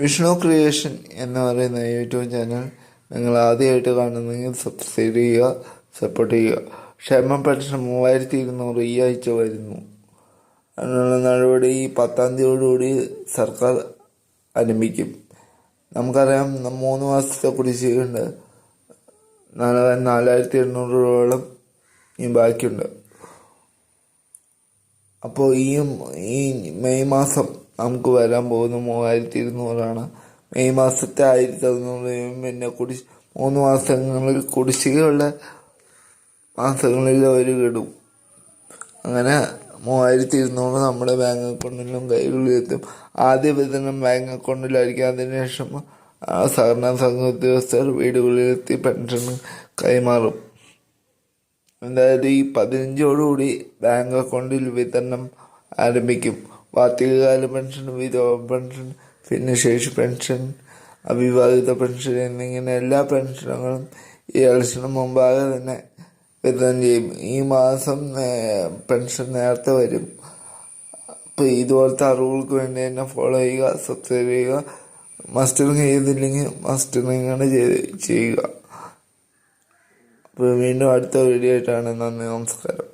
Vishnu creation എന്ന് പറയുന്ന YouTube channel നിങ്ങൾ ആദ്യമായിട്ട് കാണുന്നെങ്കിൽ സബ്സ്ക്രൈബ് ചെയ്യുക, സപ്പോർട്ട് ചെയ്യുക. ക്ഷേമ പെൻഷൻ 3200 ഈ ആഴ്ച വരുന്നു. അതിനുള്ള നടപടി ഈ 10-ാം തീയതിയോടുകൂടി സർക്കാർ ആരംഭിക്കും. നമുക്കറിയാം 3 മാസത്തെ കുടിശ്ശികയുണ്ട്. 4800 രൂപയോളം ഈ ബാക്കിയുണ്ട്. അപ്പോൾ ഈ മെയ് മാസം നമുക്ക് വരാൻ പോകുന്ന 3200 മെയ് മാസത്തെ 1600 പിന്നെ 3 മാസങ്ങളിൽ കുടിശ്ശികയുള്ള മാസങ്ങളിൽ അവർ കിടും. അങ്ങനെ 3200 നമ്മുടെ ബാങ്ക് അക്കൗണ്ടിലും കൈകളിലെത്തും. ആദ്യ വിതരണം ബാങ്ക് അക്കൗണ്ടിലായിരിക്കും. അതിനുശേഷം സഹകരണ സംഘ ഉദ്യോഗസ്ഥർ വീടുകളിലെത്തി പെൻഷൻ കൈമാറും. എന്തായാലും ഈ 15ഓടുകൂടി ബാങ്ക് അക്കൗണ്ടിൽ വിതരണം ആരംഭിക്കും. വാർഷികകാല പെൻഷൻ, വിധവ പെൻഷൻ, ഭിന്നശേഷി പെൻഷൻ, അവിവാഹിത പെൻഷൻ എന്നിങ്ങനെ എല്ലാ പെൻഷനുകളും ഈ ഇലക്ഷന് മുമ്പാകെ തന്നെ വിതരണം ചെയ്യും. ഈ മാസം പെൻഷൻ നേരത്തെ വരും. അപ്പോൾ ഇതുപോലത്തെ അറിവുകൾക്ക് വേണ്ടി തന്നെ ഫോളോ ചെയ്യുക, സബ്സ്ക്രൈബ് ചെയ്യുക. മസ്റ്ററിങ് ചെയ്തില്ലെങ്കിൽ മസ്റ്ററിങ് ചെയ്യുക. അപ്പോൾ വീണ്ടും അടുത്ത വീഡിയോ ആയിട്ടാണ്. നന്ദി, നമസ്കാരം.